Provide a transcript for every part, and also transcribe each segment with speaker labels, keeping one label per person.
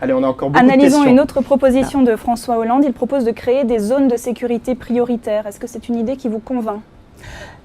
Speaker 1: Allez, on a encore beaucoup de
Speaker 2: Analysons
Speaker 1: questions.
Speaker 2: une autre proposition de François Hollande. Il propose de créer des zones de sécurité prioritaires. Est-ce que c'est une idée qui vous convainc?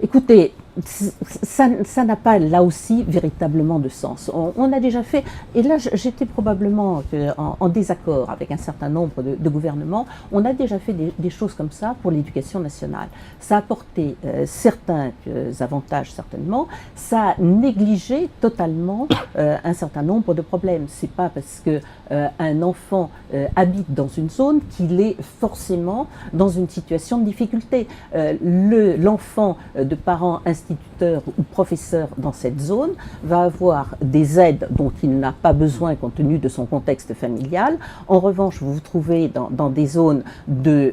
Speaker 3: Écoutez, ça n'a pas là aussi véritablement de sens. On a déjà fait, et là j'étais probablement en désaccord avec un certain nombre de gouvernements, on a déjà fait des choses comme ça pour l'éducation nationale. Ça a apporté certains avantages certainement, ça a négligé totalement un certain nombre de problèmes. C'est pas parce que un enfant habite dans une zone qu'il est forcément dans une situation de difficulté. L'enfant de parents instituteurs ou professeurs dans cette zone va avoir des aides dont il n'a pas besoin compte tenu de son contexte familial. En revanche, vous vous trouvez dans des zones de,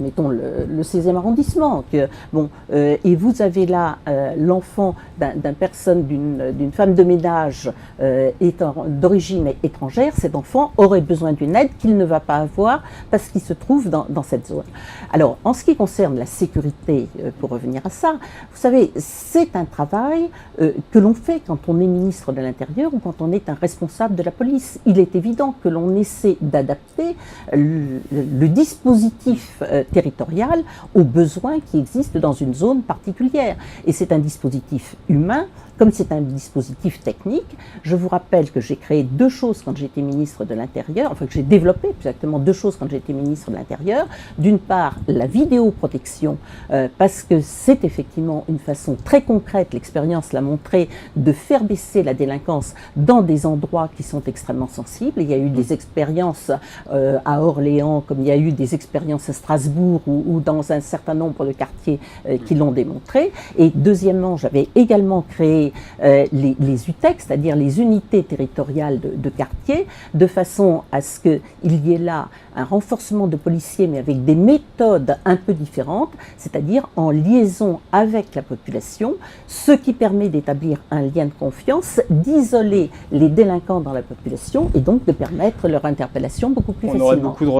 Speaker 3: mettons le 16e arrondissement, et vous avez là l'enfant d'une femme de ménage d'origine étrangère. Cet enfant aurait besoin d'une aide qu'il ne va pas avoir parce qu'il se trouve dans cette zone. Alors, en ce qui concerne la sécurité, pour revenir à ça, vous savez, c'est un travail que l'on fait quand on est ministre de l'Intérieur ou quand on est un responsable de la police. Il est évident que l'on essaie d'adapter le dispositif territorial aux besoins qui existent dans une zone particulière. Et c'est un dispositif humain, comme c'est un dispositif technique. Je vous rappelle que j'ai créé deux choses quand j'étais ministre de l'Intérieur, enfin que j'ai développé exactement deux choses quand j'étais ministre de l'Intérieur. D'une part, la vidéoprotection, parce que c'est effectivement une façon très concrète, l'expérience l'a montré, de faire baisser la délinquance dans des endroits qui sont extrêmement sensibles. Il y a eu des expériences à Orléans, comme il y a eu des expériences à Strasbourg ou dans un certain nombre de quartiers qui l'ont démontré. Et deuxièmement, j'avais également créé les UTEC, c'est-à-dire les unités territoriales de quartier, de façon à ce qu'il y ait là un renforcement de policiers, mais avec des méthodes un peu différentes, c'est-à-dire en liaison avec la population, ce qui permet d'établir un lien de confiance, d'isoler les délinquants dans la population et donc de permettre leur interpellation beaucoup plus facilement.
Speaker 1: On aurait beaucoup de